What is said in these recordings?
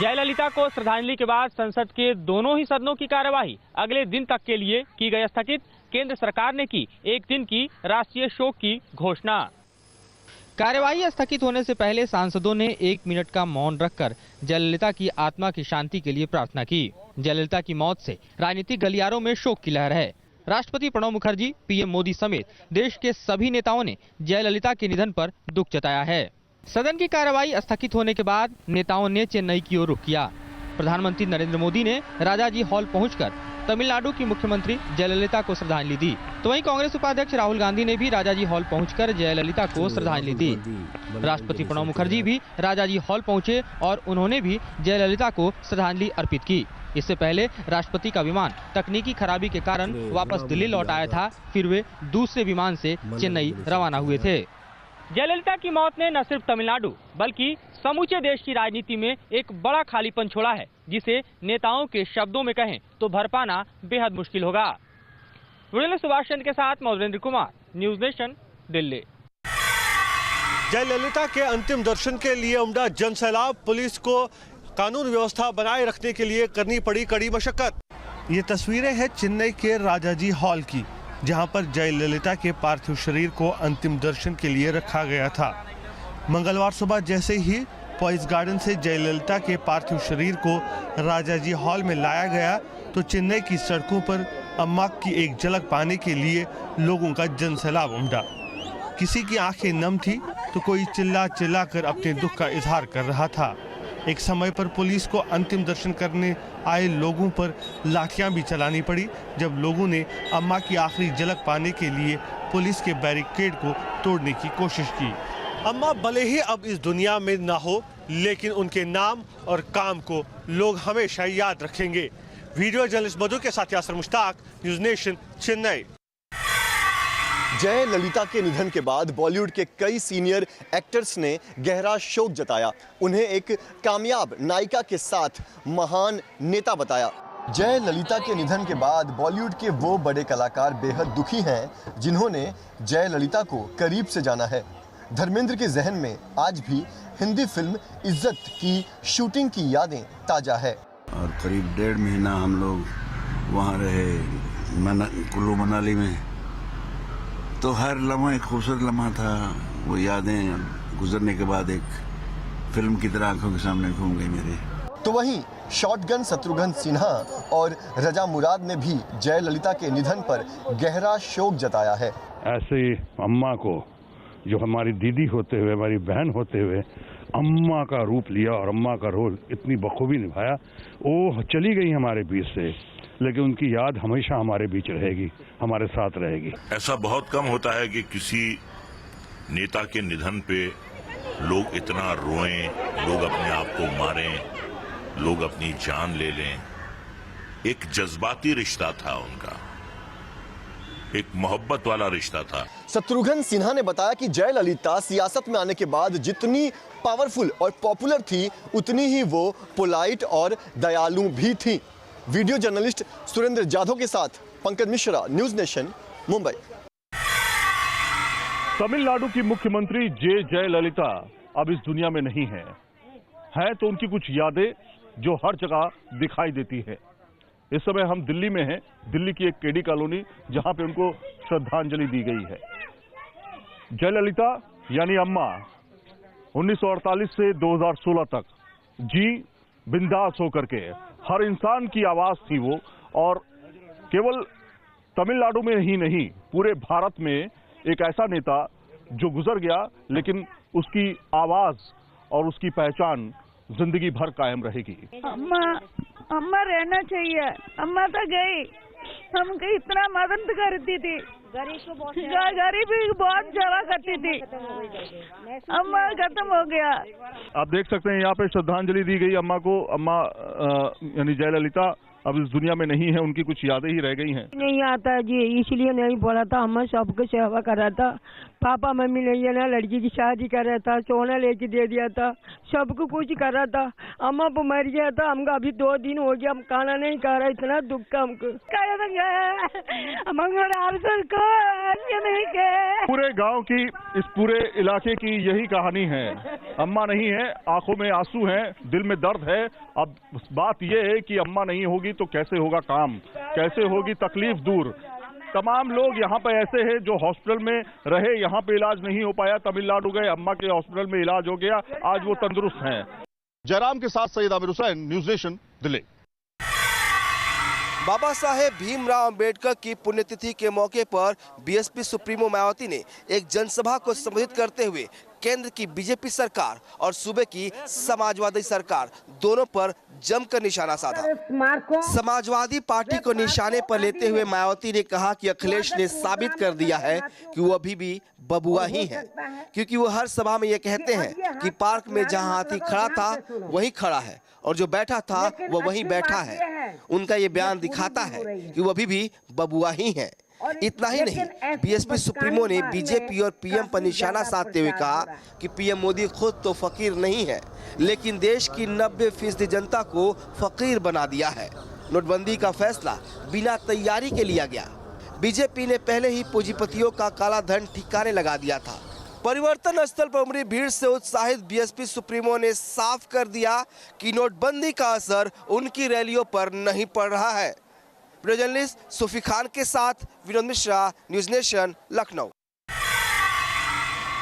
जयललिता को श्रद्धांजलि के बाद संसद के दोनों ही सदनों की कार्यवाही अगले दिन तक के लिए की गई स्थगित। केंद्र सरकार ने की एक दिन की राष्ट्रीय शोक की घोषणा। कार्यवाही स्थगित होने से पहले सांसदों ने 1 मिनट का मौन रखकर जयललिता की आत्मा की शांति के लिए प्रार्थना की। जयललिता की मौत से राजनीतिक गलियारों में शोक की लहर है। राष्ट्रपति प्रणब मुखर्जी, पीएम मोदी समेत देश के सभी नेताओं ने जयललिता के निधन पर दुख जताया है। सदन की कार्यवाही स्थगित होने के बाद नेताओं ने चेन्नई की ओर रुख किया। प्रधानमंत्री नरेंद्र मोदी ने राजाजी हॉल पहुंचकर तमिलनाडु की मुख्यमंत्री जयललिता को श्रद्धांजलि दी। तो वहीं कांग्रेस उपाध्यक्ष राहुल गांधी ने भी राजाजी हॉल पहुंचकर जयललिता को श्रद्धांजलि दी। राष्ट्रपति प्रणब मुखर्जी भी राजाजी हॉल पहुंचे और उन्होंने भी जयललिता को श्रद्धांजलि अर्पित की। इससे पहले राष्ट्रपति का विमान तकनीकी खराबी के कारण वापस दिल्ली लौट आया था। फिर वे दूसरे विमान से चेन्नई रवाना हुए थे। जयललिता की मौत ने न सिर्फ तमिलनाडु बल्कि समूचे देश की राजनीति में एक बड़ा खालीपन छोड़ा है, जिसे नेताओं के शब्दों में कहें तो भर पाना बेहद मुश्किल होगा। वीडियो सुभाष चंद्र के साथ मौजेंद्र कुमार, न्यूज नेशन, दिल्ली। जयललिता के अंतिम दर्शन के लिए उमड़ा जनसैलाब। पुलिस को कानून व्यवस्था बनाए रखने के लिए करनी पड़ी कड़ी मशक्कत। ये तस्वीरें हैं चेन्नई के राजाजी हॉल की, जहां पर जयललिता के पार्थिव शरीर को अंतिम दर्शन के लिए रखा गया था। मंगलवार सुबह जैसे ही पॉइस गार्डन से जयललिता के पार्थिव शरीर को राजाजी हॉल में लाया गया तो चेन्नई की सड़कों पर अम्मा की एक झलक पाने के लिए लोगों का जनसैलाब उमड़ा। किसी की आंखें नम थी तो कोई चिल्ला चिल्ला कर अपने दुख का इजहार कर रहा था। एक समय पर पुलिस को अंतिम दर्शन करने आए लोगों पर लाठियां भी चलानी पड़ी, जब लोगों ने अम्मा की आखिरी झलक पाने के लिए पुलिस के बैरिकेड को तोड़ने की कोशिश की। अम्मा भले ही अब इस दुनिया में ना हो, लेकिन उनके नाम और काम को लोग हमेशा याद रखेंगे। वीडियो जर्नलिस्ट मधु के साथ यासर मुश्ताक, न्यूज नेशन, चेन्नई। जयललिता के निधन के बाद बॉलीवुड के कई सीनियर एक्टर्स ने गहरा शोक जताया। उन्हें एक कामयाब नायिका के साथ महान नेता बताया। जयललिता के निधन के बाद बॉलीवुड के वो बड़े कलाकार बेहद दुखी हैं जिन्होंने जयललिता को करीब से जाना है। धर्मेंद्र के जहन में आज भी हिंदी फिल्म इज्जत की शूटिंग की यादें ताजा है। और करीब 1.5 महीना हम लोग वहाँ रहे कुल्लू मनाली में, तो हर लम्हा एक खूबसूरत लम्हा था। वो यादें गुजरने के बाद एक फिल्म की तरह आंखों के सामने घूम गई मेरे। तो वहीं शॉटगन शत्रुघ्न सिन्हा और रजा मुराद ने भी जयललिता के निधन पर गहरा शोक जताया है। ऐसे अम्मा को, जो हमारी दीदी होते हुए, हमारी बहन होते हुए अम्मा का रूप लिया और अम्मा का रोल इतनी बखूबी निभाया, वो चली गई हमारे बीच से, लेकिन उनकी याद हमेशा हमारे बीच रहेगी, हमारे साथ रहेगी। ऐसा बहुत कम होता है कि किसी नेता के निधन पे लोग इतना रोएं, लोग अपने आप को मारें, लोग अपनी जान ले लें। एक जज्बाती रिश्ता था उनका, एक मोहब्बत वाला रिश्ता था। शत्रुघ्न सिन्हा ने बताया कि जयललिता सियासत में आने के बाद जितनी पावरफुल और पॉपुलर थी, उतनी ही वो पोलाइट और दयालु भी थी। वीडियो जर्नलिस्ट सुरेंद्र जाधव के साथ पंकज मिश्रा, न्यूज नेशन, मुंबई। तमिलनाडु की मुख्यमंत्री जयललिता अब इस दुनिया में नहीं है तो उनकी कुछ यादें जो हर जगह दिखाई देती है। इस समय हम दिल्ली में हैं, दिल्ली की एक केडी कॉलोनी, जहां पे उनको श्रद्धांजलि दी गई है। जयललिता यानी अम्मा 1948 से 2016 तक जी बिंदास होकर के, हर इंसान की आवाज थी वो, और केवल तमिलनाडु में ही नहीं, पूरे भारत में एक ऐसा नेता जो गुजर गया, लेकिन उसकी आवाज और उसकी पहचान जिंदगी भर कायम रहेगी। अम्मा रहना चाहिए। अम्मा तो गई, हमको इतना मदद करती थी, गरीबी बहुत सेवा करती थी। अम्मा खत्म हो गया। आप देख सकते हैं यहाँ पे श्रद्धांजलि दी गई अम्मा को। अम्मा यानी जयललिता अब इस दुनिया में नहीं है, उनकी कुछ यादें ही रह गई हैं। नहीं आता जी, इसलिए नहीं बोला था। हम सबको सेवा कर रहा था। पापा मम्मी नहीं है ना, लड़की की शादी कर रहा था, सोना लेके दे दिया था, सबको कुछ कर रहा था। अम्मा को मर गया था, हमको अभी 2 दिन हो गया, हम खाना नहीं खा रहा, इतना दुख हमको। पूरे गांव की, इस पूरे इलाके की यही कहानी है। अम्मा नहीं है, आंखों में आंसू हैं, दिल में दर्द है। अब बात यह है कि अम्मा नहीं होगी तो कैसे होगा काम, कैसे होगी तकलीफ दूर। तमाम लोग यहाँ पे ऐसे हैं जो हॉस्पिटल में रहे, यहाँ पे इलाज नहीं हो पाया, तमिलनाडु गए, अम्मा के हॉस्पिटल में इलाज हो गया, आज वो तंदुरुस्त हैं। जयराम के साथ सैयद आमिर हुसैन, न्यूज नेशन, दिल्ली। बाबा साहेब भीमराव अंबेडकर की पुण्यतिथि के मौके पर बीएसपी सुप्रीमो मायावती ने एक जनसभा को संबोधित करते हुए केंद्र की बीजेपी सरकार और सूबे की समाजवादी सरकार दोनों पर जमकर निशाना साधा। समाजवादी पार्टी को निशाने पर लेते हुए मायावती ने कहा कि अखिलेश ने साबित कर दिया है कि वो अभी भी बबुआ ही है, क्योंकि वो हर सभा में ये कहते हैं कि पार्क में जहां हाथी खड़ा था वही खड़ा है और जो बैठा था वो वहीं बैठा है। उनका ये बयान दिखाता है कि वो अभी भी बबुआ ही है। इतना ही नहीं, बीएसपी सुप्रीमो ने बीजेपी और पीएम पर निशाना साधते हुए कहा कि पीएम मोदी खुद तो फकीर नहीं है, लेकिन देश की 90% जनता को फकीर बना दिया है। नोटबंदी का फैसला बिना तैयारी के लिया गया। बीजेपी ने पहले ही पूंजीपतियों का काला धन ठिकाने लगा दिया था। परिवर्तन स्थल पर उमड़ी भीड़ से उत्साहित बीएसपी सुप्रीमो ने साफ कर दिया कि नोटबंदी का असर उनकी रैलियों पर नहीं पड़ रहा है। वीडियो जर्नलिस्ट सूफी खान के साथ विनोद मिश्रा, न्यूज नेशन, लखनऊ।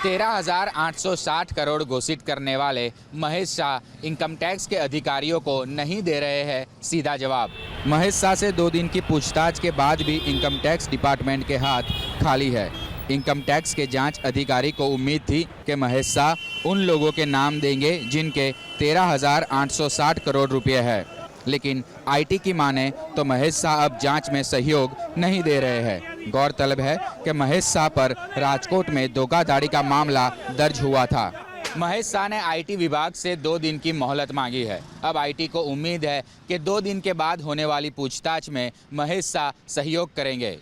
13,860 करोड़ घोषित करने वाले महेश शाह इनकम टैक्स के अधिकारियों को नहीं दे रहे हैं सीधा जवाब। महेश शाह से 2 दिन की पूछताछ के बाद भी इनकम टैक्स डिपार्टमेंट के हाथ खाली है। इनकम टैक्स के जांच अधिकारी को उम्मीद थी कि महेश शाह उन लोगों के नाम देंगे जिनके 13,860 करोड़ रुपए है, लेकिन आईटी की माने तो महेश शाह अब जांच में सहयोग नहीं दे रहे हैं। गौरतलब है कि महेश शाह पर राजकोट में धोखाधड़ी का मामला दर्ज हुआ था। महेश शाह ने आईटी विभाग से 2 दिन की मोहलत मांगी है। अब आईटी को उम्मीद है कि 2 दिन के बाद होने वाली पूछताछ में महेश शाह सहयोग करेंगे।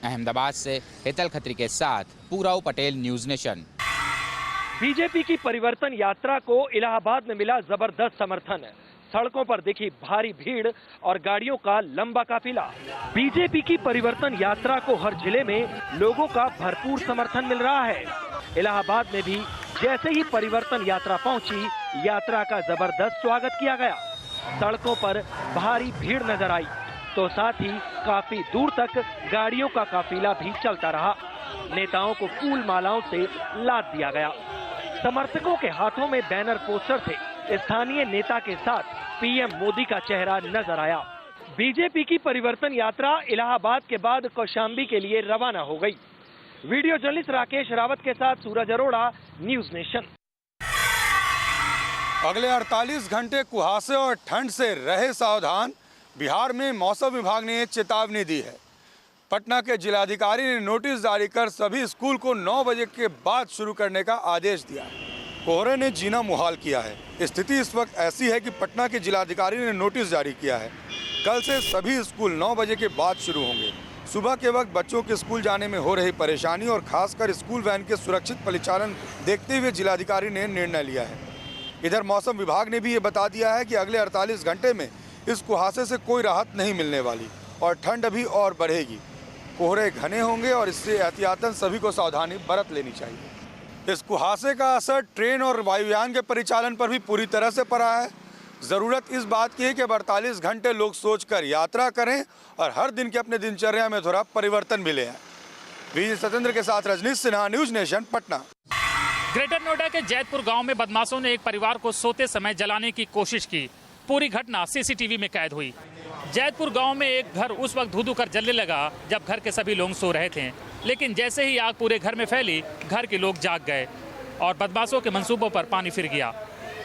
अहमदाबाद से हेतल खत्री के साथ Purav Patel, news nation. BJP की परिवर्तन यात्रा को इलाहाबाद में मिला जबरदस्त समर्थन। सड़कों पर दिखी भारी भीड़ और गाड़ियों का लंबा काफिला। बीजेपी की परिवर्तन यात्रा को हर जिले में लोगों का भरपूर समर्थन मिल रहा है। इलाहाबाद में भी जैसे ही परिवर्तन यात्रा पहुंची, यात्रा का जबरदस्त स्वागत किया गया। सड़कों पर भारी भीड़ नजर आई तो साथ ही काफी दूर तक गाड़ियों का काफिला भी चलता रहा। नेताओं को फूल मालाओं से लाद दिया गया। समर्थकों के हाथों में बैनर पोस्टर थे। स्थानीय नेता के साथ पीएम मोदी का चेहरा नजर आया। बीजेपी की परिवर्तन यात्रा इलाहाबाद के बाद कौशाम्बी के लिए रवाना हो गई। वीडियो जर्नलिस्ट राकेश रावत के साथ सूरज अरोड़ा, न्यूज नेशन। अगले 48 घंटे कुहासे और ठंड से रहे सावधान। बिहार में मौसम विभाग ने चेतावनी दी है। पटना के जिलाधिकारी ने नोटिस जारी कर सभी स्कूल को 9 बजे के बाद शुरू करने का आदेश दिया है। कोहरे ने जीना मुहाल किया है। स्थिति इस वक्त ऐसी है कि पटना के जिलाधिकारी ने नोटिस जारी किया है। कल से सभी स्कूल 9 बजे के बाद शुरू होंगे। सुबह के वक्त बच्चों के स्कूल जाने में हो रही परेशानी और खासकर स्कूल वैन के सुरक्षित परिचालन देखते हुए जिलाधिकारी ने निर्णय लिया है। इधर मौसम विभाग ने भी ये बता दिया है कि अगले 48 घंटे में इस कुहासे से कोई राहत नहीं मिलने वाली और ठंड अभी और बढ़ेगी। कोहरे घने होंगे और इससे एहतियातन सभी को सावधानी बरत लेनी चाहिए। इस कुहासे का असर ट्रेन और वायुयान के परिचालन पर भी पूरी तरह से पड़ा है। ज़रूरत इस बात की है कि 48 घंटे लोग सोचकर यात्रा करें और हर दिन के अपने दिनचर्या में थोड़ा परिवर्तन भी ले आएं। वीर सतेंद्र के साथ Rajnish Sinha, News Nation, Patna. Greater Noida के जैतपुर गांव में बदमाशों ने एक परिवार को सोते समय जलाने की कोशिश की। पूरी घटना सीसीटीवी में कैद हुई। जैतपुर गांव में एक घर उस वक्त धू-धू कर जलने लगा जब घर के सभी लोग सो रहे थे, लेकिन जैसे ही आग पूरे घर में फैली, घर के लोग जाग गए और बदमाशों के मंसूबों पर पानी फिर गया,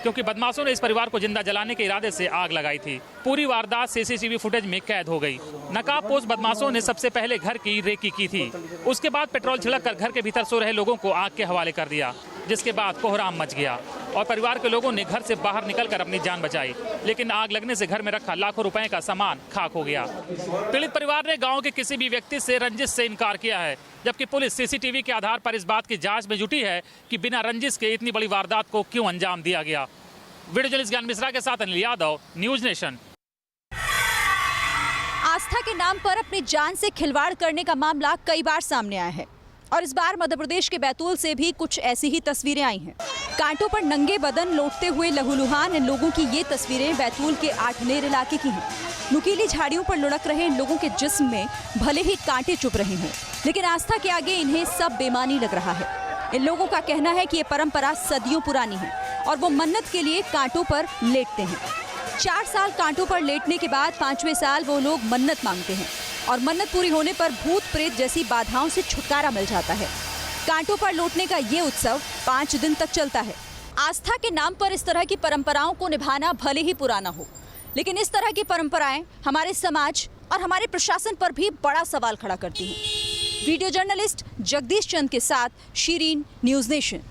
क्योंकि बदमाशों ने इस परिवार को जिंदा जलाने के इरादे से आग लगाई थी। पूरी वारदात सीसीटीवी फुटेज में कैद हो गई। नकाबपोश बदमाशों ने सबसे पहले घर की रेकी की थी। उसके बाद पेट्रोल छिड़क कर घर के भीतर सो रहे लोगों को आग के हवाले कर दिया, जिसके बाद कोहराम मच गया। और परिवार के लोगों ने घर से बाहर निकलकर अपनी जान बचाई, लेकिन आग लगने से घर में रखा लाखों रुपए का सामान खाक हो गया। पीड़ित परिवार ने गांव के किसी भी व्यक्ति से रंजिश से इनकार किया है, जबकि पुलिस सीसीटीवी के आधार पर इस बात की जांच में जुटी है कि बिना रंजिश के इतनी बड़ी वारदात को क्यों अंजाम दिया गया। वीडियो जर्नलिस्ट ज्ञान मिश्रा के साथ अनिल यादव, न्यूज नेशन। आस्था के नाम पर अपनी जान से खिलवाड़ करने का मामला कई बार सामने आया है और इस बार मध्य प्रदेश के बैतूल से भी कुछ ऐसी ही तस्वीरें आई हैं। कांटों पर नंगे बदन लौटते हुए लहूलुहान इन लोगों की ये तस्वीरें बैतूल के आठनेर इलाके की हैं। नुकीली झाड़ियों पर लुढ़क रहे इन लोगों के जिस्म में भले ही कांटे चुभ रहे हों, लेकिन आस्था के आगे इन्हें सब बेमानी लग रहा है। इन लोगों का कहना है कि ये परंपरा सदियों पुरानी है और वो मन्नत के लिए कांटों पर लेटते हैं। 4 साल कांटों पर लेटने के बाद 5वें साल वो लोग मन्नत मांगते हैं और मन्नत पूरी होने पर भूत प्रेत जैसी बाधाओं से छुटकारा मिल जाता है। कांटों पर लौटने का ये उत्सव 5 दिन तक चलता है। आस्था के नाम पर इस तरह की परंपराओं को निभाना भले ही पुराना हो, लेकिन इस तरह की परंपराएं हमारे समाज और हमारे प्रशासन पर भी बड़ा सवाल खड़ा करती हैं। वीडियो जर्नलिस्ट जगदीश चंद के साथ शीरीन, न्यूज नेशन।